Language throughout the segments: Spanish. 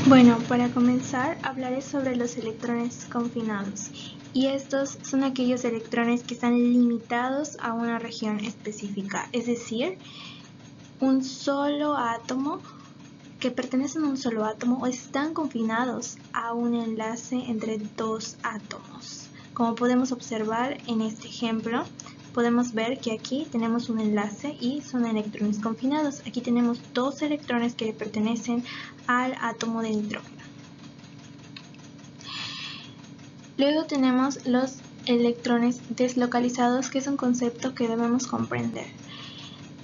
Bueno, para comenzar hablaré sobre los electrones confinados, y estos son aquellos electrones que están limitados a una región específica, es decir, un solo átomo que pertenecen a un solo átomo o están confinados a un enlace entre dos átomos. Como podemos observar en este ejemplo, podemos ver que aquí tenemos un enlace y son electrones confinados. Aquí tenemos dos electrones que pertenecen al átomo de nitrógeno. Luego tenemos los electrones deslocalizados, que es un concepto que debemos comprender.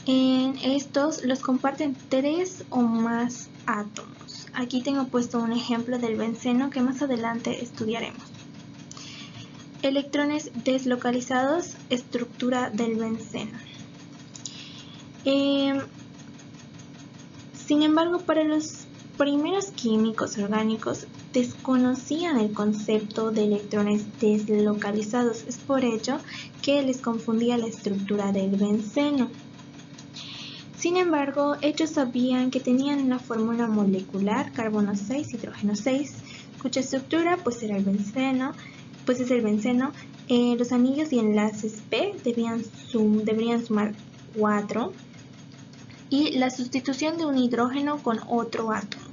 En estos los comparten tres o más átomos. Aquí tengo puesto un ejemplo del benceno que más adelante estudiaremos. Electrones deslocalizados, estructura del benceno. Sin embargo, para los primeros químicos orgánicos desconocían el concepto de electrones deslocalizados. Es por ello que les confundía la estructura del benceno. Sin embargo, ellos sabían que tenían una fórmula molecular, carbono 6, hidrógeno 6, cuya estructura pues era el benceno, pues es el benceno. Los anillos y enlaces P deberían sumar 4, y la sustitución de un hidrógeno con otro átomo.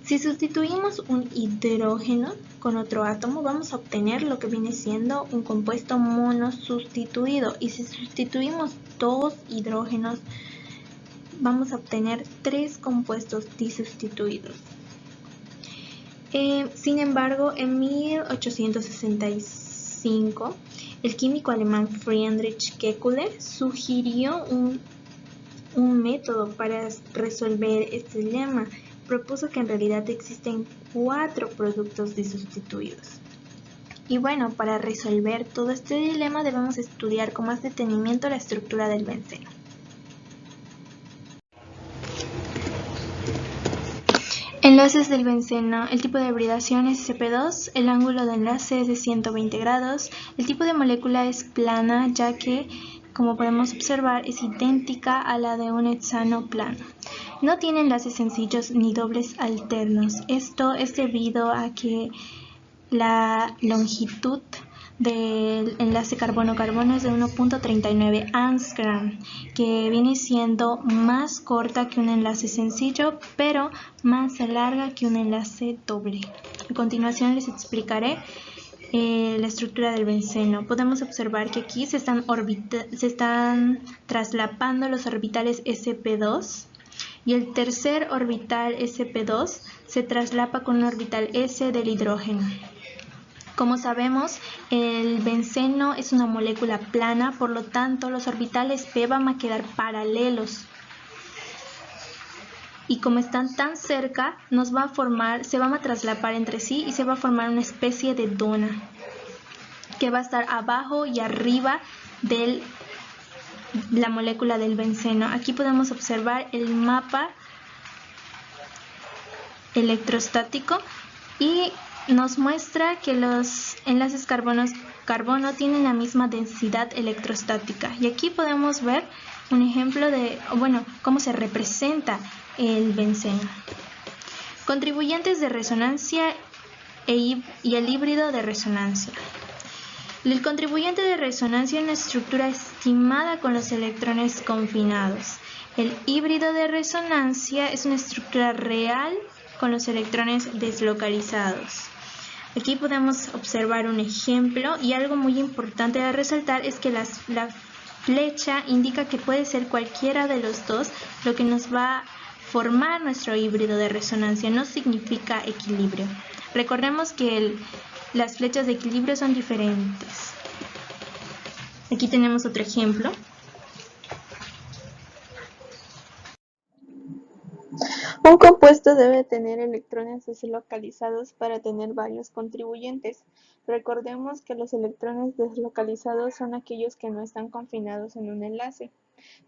Si sustituimos un hidrógeno con otro átomo, vamos a obtener lo que viene siendo un compuesto monosustituido, y si sustituimos dos hidrógenos, vamos a obtener tres compuestos disustituidos. Sin embargo, en 1865, el químico alemán Friedrich Kekulé sugirió un método para resolver este dilema. Propuso que en realidad existen 4 productos disustituidos. Y bueno, para resolver todo este dilema debemos estudiar con más detenimiento la estructura del benceno. Enlaces del benceno. El tipo de hibridación es sp2, el ángulo de enlace es de 120 grados, el tipo de molécula es plana, ya que, como podemos observar, es idéntica a la de un hexano plano. No tiene enlaces sencillos ni dobles alternos. Esto es debido a que la longitud del enlace carbono-carbono es de 1.39 Angstrom, que viene siendo más corta que un enlace sencillo, pero más larga que un enlace doble. A continuación les explicaré la estructura del benceno. Podemos observar que aquí se están traslapando los orbitales sp2, y el tercer orbital sp2 se traslapa con un orbital s del hidrógeno. Como sabemos, el benceno es una molécula plana, por lo tanto los orbitales p van a quedar paralelos. Y como están tan cerca, se van a traslapar entre sí y se va a formar una especie de dona que va a estar abajo y arriba de la molécula del benceno. Aquí podemos observar el mapa electrostático y nos muestra que los enlaces carbono tienen la misma densidad electrostática. Y aquí podemos ver un ejemplo de, cómo se representa el benceno. Contribuyentes de resonancia y el híbrido de resonancia. El contribuyente de resonancia es una estructura estimada con los electrones confinados. El híbrido de resonancia es una estructura real con los electrones deslocalizados. Aquí podemos observar un ejemplo, y algo muy importante de resaltar es que la flecha indica que puede ser cualquiera de los dos lo que nos va a formar nuestro híbrido de resonancia, no significa equilibrio. Recordemos que las flechas de equilibrio son diferentes. Aquí tenemos otro ejemplo. Un compuesto debe tener electrones deslocalizados para tener varios contribuyentes. Recordemos que los electrones deslocalizados son aquellos que no están confinados en un enlace.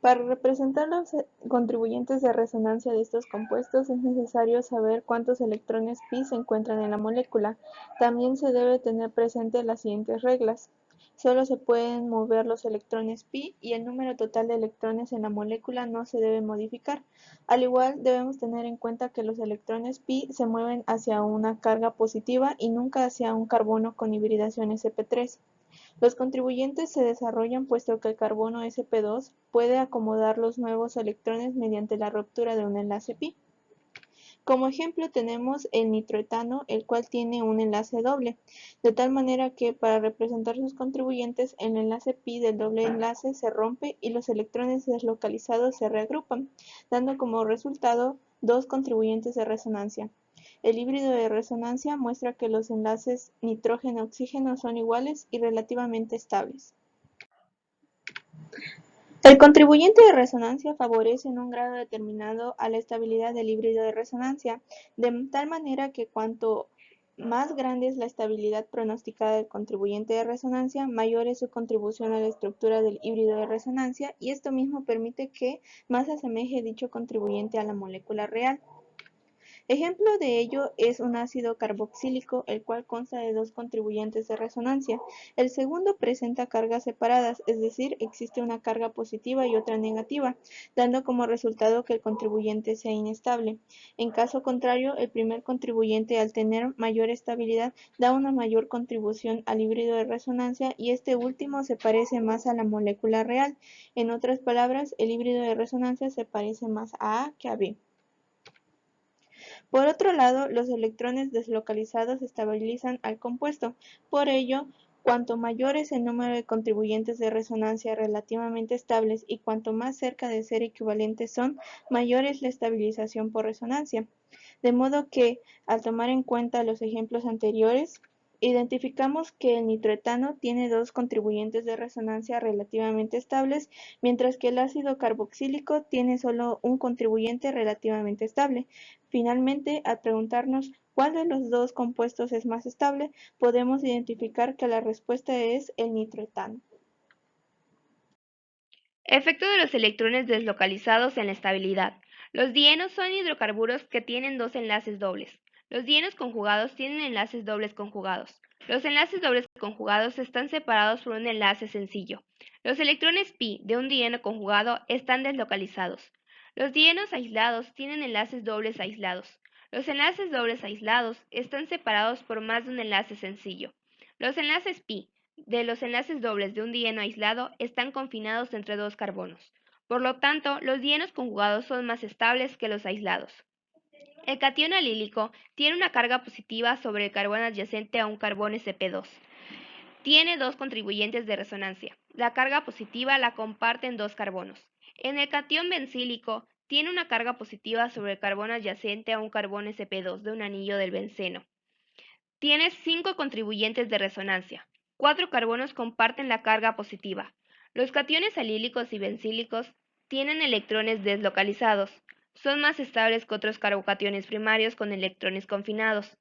Para representar los contribuyentes de resonancia de estos compuestos es necesario saber cuántos electrones pi se encuentran en la molécula. También se debe tener presente las siguientes reglas. Solo se pueden mover los electrones pi y el número total de electrones en la molécula no se debe modificar. Al igual, debemos tener en cuenta que los electrones pi se mueven hacia una carga positiva y nunca hacia un carbono con hibridación sp3. Los contribuyentes se desarrollan puesto que el carbono sp2 puede acomodar los nuevos electrones mediante la ruptura de un enlace pi. Como ejemplo tenemos el nitroetano, el cual tiene un enlace doble, de tal manera que para representar sus contribuyentes el enlace pi del doble enlace se rompe y los electrones deslocalizados se reagrupan, dando como resultado dos contribuyentes de resonancia. El híbrido de resonancia muestra que los enlaces nitrógeno-oxígeno son iguales y relativamente estables. El contribuyente de resonancia favorece en un grado determinado a la estabilidad del híbrido de resonancia, de tal manera que cuanto más grande es la estabilidad pronosticada del contribuyente de resonancia, mayor es su contribución a la estructura del híbrido de resonancia, y esto mismo permite que más asemeje dicho contribuyente a la molécula real. Ejemplo de ello es un ácido carboxílico, el cual consta de dos contribuyentes de resonancia. El segundo presenta cargas separadas, es decir, existe una carga positiva y otra negativa, dando como resultado que el contribuyente sea inestable. En caso contrario, el primer contribuyente, al tener mayor estabilidad, da una mayor contribución al híbrido de resonancia y este último se parece más a la molécula real. En otras palabras, el híbrido de resonancia se parece más a A que a B. Por otro lado, los electrones deslocalizados estabilizan al compuesto. Por ello, cuanto mayor es el número de contribuyentes de resonancia relativamente estables y cuanto más cerca de ser equivalentes son, mayor es la estabilización por resonancia. De modo que, al tomar en cuenta los ejemplos anteriores, identificamos que el nitroetano tiene dos contribuyentes de resonancia relativamente estables, mientras que el ácido carboxílico tiene solo un contribuyente relativamente estable. Finalmente, al preguntarnos cuál de los dos compuestos es más estable, podemos identificar que la respuesta es el nitroetano. Efecto de los electrones deslocalizados en la estabilidad. Los dienos son hidrocarburos que tienen dos enlaces dobles. Los dienos conjugados tienen enlaces dobles conjugados. Los enlaces dobles conjugados están separados por un enlace sencillo. Los electrones pi de un dieno conjugado están deslocalizados. Los dienos aislados tienen enlaces dobles aislados. Los enlaces dobles aislados están separados por más de un enlace sencillo. Los enlaces pi de los enlaces dobles de un dieno aislado están confinados entre dos carbonos. Por lo tanto, los dienos conjugados son más estables que los aislados. El catión alílico tiene una carga positiva sobre el carbono adyacente a un carbono sp2. Tiene dos contribuyentes de resonancia. La carga positiva la comparten dos carbonos. En el catión bencílico tiene una carga positiva sobre el carbono adyacente a un carbono sp2 de un anillo del benceno. Tiene 5 contribuyentes de resonancia. 4 carbonos comparten la carga positiva. Los cationes alílicos y bencílicos tienen electrones deslocalizados. Son más estables que otros carbocationes primarios con electrones confinados.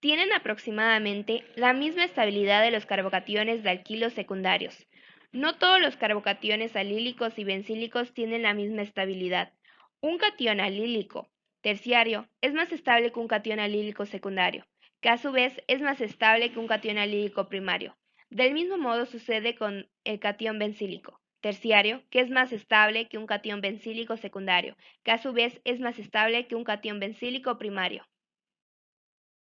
Tienen aproximadamente la misma estabilidad de los carbocationes de alquilos secundarios. No todos los carbocationes alílicos y bencílicos tienen la misma estabilidad. Un catión alílico terciario es más estable que un catión alílico secundario, que a su vez es más estable que un catión alílico primario. Del mismo modo sucede con el catión bencílico terciario, que es más estable que un catión bencílico secundario, que a su vez es más estable que un catión bencílico primario.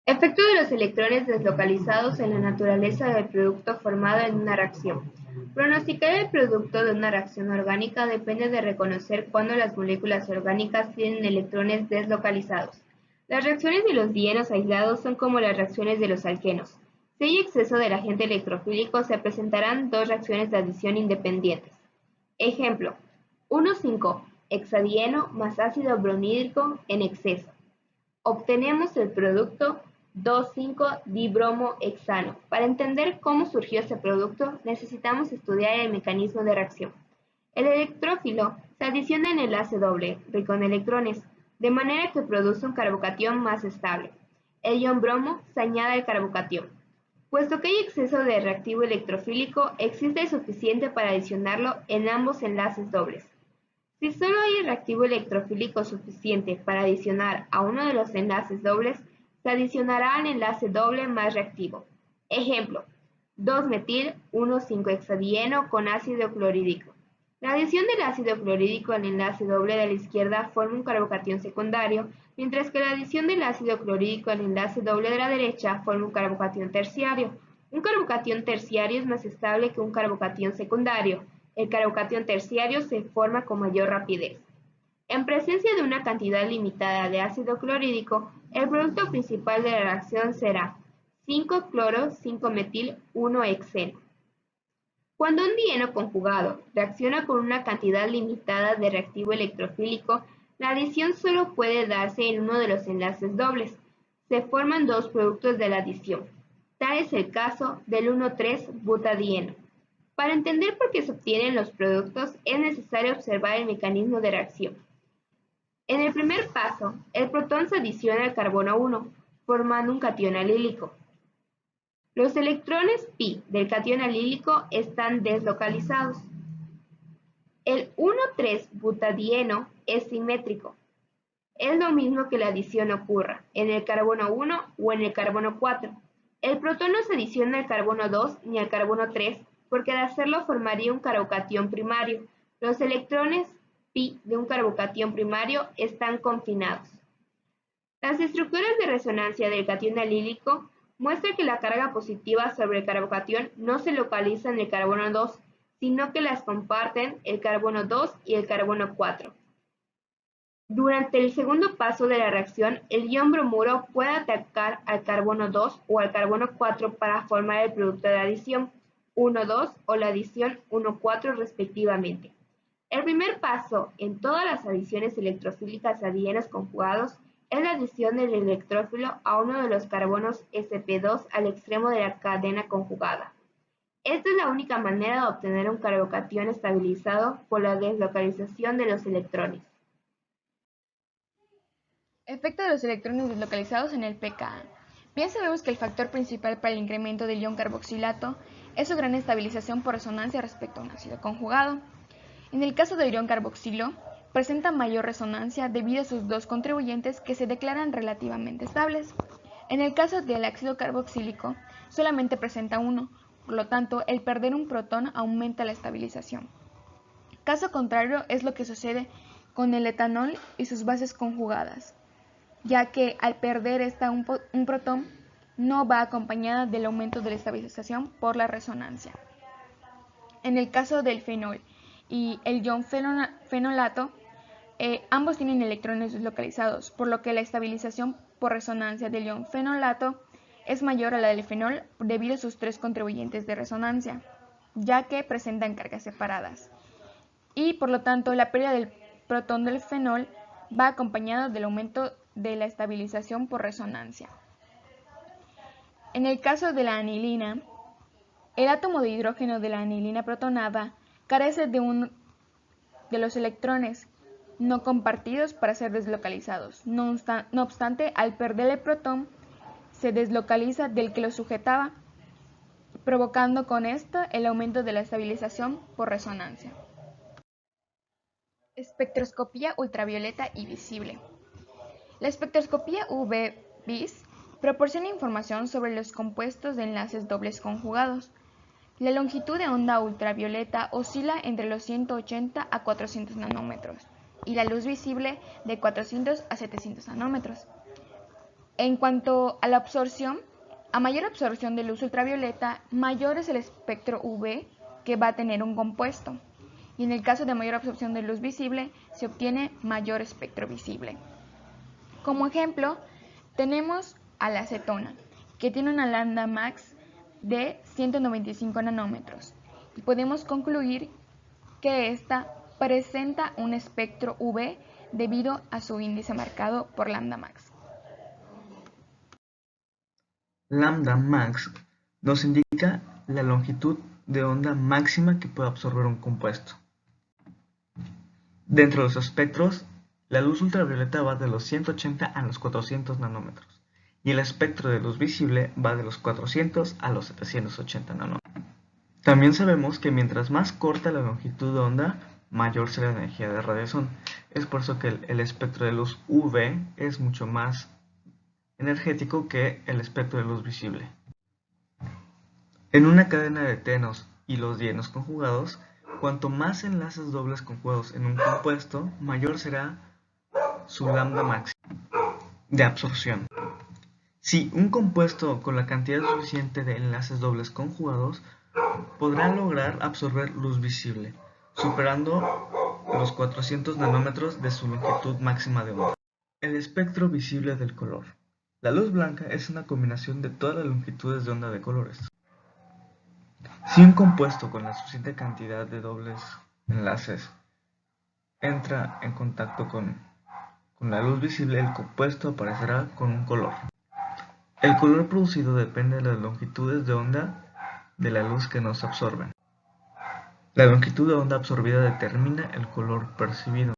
Efecto de los electrones deslocalizados en la naturaleza del producto formado en una reacción. Pronosticar el producto de una reacción orgánica depende de reconocer cuándo las moléculas orgánicas tienen electrones deslocalizados. Las reacciones de los dienos aislados son como las reacciones de los alquenos. Si hay exceso del agente electrofílico, se presentarán dos reacciones de adición independientes. Ejemplo: 1,5-hexadieno más ácido bromhídrico en exceso. Obtenemos el producto 2,5-dibromohexano. Para entender cómo surgió este producto, necesitamos estudiar el mecanismo de reacción. El electrófilo se adiciona en enlace doble, rico en electrones, de manera que produce un carbocatión más estable. El ion bromo se añade al carbocatión. Puesto que hay exceso de reactivo electrofílico, existe suficiente para adicionarlo en ambos enlaces dobles. Si solo hay reactivo electrofílico suficiente para adicionar a uno de los enlaces dobles, se adicionará al enlace doble más reactivo. Ejemplo: 2-metil 1,5-hexadieno con ácido clorhídrico. La adición del ácido clorhídrico al enlace doble de la izquierda forma un carbocatión secundario, mientras que la adición del ácido clorhídrico al enlace doble de la derecha forma un carbocatión terciario. Un carbocatión terciario es más estable que un carbocatión secundario. El carbocatión terciario se forma con mayor rapidez. En presencia de una cantidad limitada de ácido clorhídrico, el producto principal de la reacción será 5-cloro 5-metil 1-hexeno. Cuando un dieno conjugado reacciona con una cantidad limitada de reactivo electrofílico, la adición solo puede darse en uno de los enlaces dobles. Se forman dos productos de la adición. Tal es el caso del 1,3-butadieno. Para entender por qué se obtienen los productos, es necesario observar el mecanismo de reacción. En el primer paso, el protón se adiciona al carbono 1, formando un catión alílico. Los electrones pi del catión alílico están deslocalizados. El 1,3-butadieno es simétrico. Es lo mismo que la adición ocurra en el carbono 1 o en el carbono 4. El protón no se adiciona al carbono 2 ni al carbono 3, porque de hacerlo formaría un carbocatión primario. Los electrones pi de un carbocatión primario están confinados. Las estructuras de resonancia del catión alílico muestran que la carga positiva sobre el carbocatión no se localiza en el carbono 2, sino que las comparten el carbono 2 y el carbono 4. Durante el segundo paso de la reacción, el ion bromuro puede atacar al carbono 2 o al carbono 4 para formar el producto de adición 1,2 o la adición 1,4 respectivamente. El primer paso en todas las adiciones electrofílicas a dienos conjugados es la adición del electrófilo a uno de los carbonos sp2 al extremo de la cadena conjugada. Esta es la única manera de obtener un carbocatión estabilizado por la deslocalización de los electrones. Efecto de los electrones deslocalizados en el pKa. Bien sabemos que el factor principal para el incremento del ion carboxilato es su gran estabilización por resonancia respecto a un ácido conjugado. En el caso del ion carboxilo, presenta mayor resonancia debido a sus dos contribuyentes que se declaran relativamente estables. En el caso del ácido carboxílico, solamente presenta uno, por lo tanto, el perder un protón aumenta la estabilización. Caso contrario es lo que sucede con el etanol y sus bases conjugadas, ya que al perder un protón no va acompañada del aumento de la estabilización por la resonancia. En el caso del fenol y el ion fenolato, ambos tienen electrones deslocalizados, por lo que la estabilización por resonancia del ion fenolato es mayor a la del fenol debido a sus tres contribuyentes de resonancia, ya que presentan cargas separadas. Y por lo tanto, la pérdida del protón del fenol va acompañado del aumento de la estabilización por resonancia. En el caso de la anilina, el átomo de hidrógeno de la anilina protonada carece de los electrones no compartidos para ser deslocalizados. No obstante, al perder el protón, se deslocaliza del que lo sujetaba, provocando con esto el aumento de la estabilización por resonancia. Espectroscopía ultravioleta y visible. La espectroscopía UV-Vis proporciona información sobre los compuestos de enlaces dobles conjugados. La longitud de onda ultravioleta oscila entre los 180 a 400 nanómetros y la luz visible de 400 a 700 nanómetros. En cuanto a la absorción, a mayor absorción de luz ultravioleta, mayor es el espectro UV que va a tener un compuesto. Y en el caso de mayor absorción de luz visible, se obtiene mayor espectro visible. Como ejemplo, tenemos a la acetona, que tiene una lambda max de 195 nanómetros. Y podemos concluir que esta presenta un espectro UV debido a su índice marcado por lambda max. Lambda max nos indica la longitud de onda máxima que puede absorber un compuesto. Dentro de los espectros, la luz ultravioleta va de los 180 a los 400 nanómetros y el espectro de luz visible va de los 400 a los 780 nanómetros. También sabemos que mientras más corta la longitud de onda, mayor será la energía de radiación. Es por eso que el espectro de luz UV es mucho más energético que el espectro de luz visible. En una cadena de tenos y los dienos conjugados, cuanto más enlaces dobles conjugados en un compuesto, mayor será su lambda máximo de absorción. Si un compuesto con la cantidad suficiente de enlaces dobles conjugados podrá lograr absorber luz visible, superando los 400 nanómetros de su longitud máxima de onda. El espectro visible del color. La luz blanca es una combinación de todas las longitudes de onda de colores. Si un compuesto con la suficiente cantidad de dobles enlaces entra en contacto con la luz visible, el compuesto aparecerá con un color. El color producido depende de las longitudes de onda de la luz que nos absorben. La longitud de onda absorbida determina el color percibido.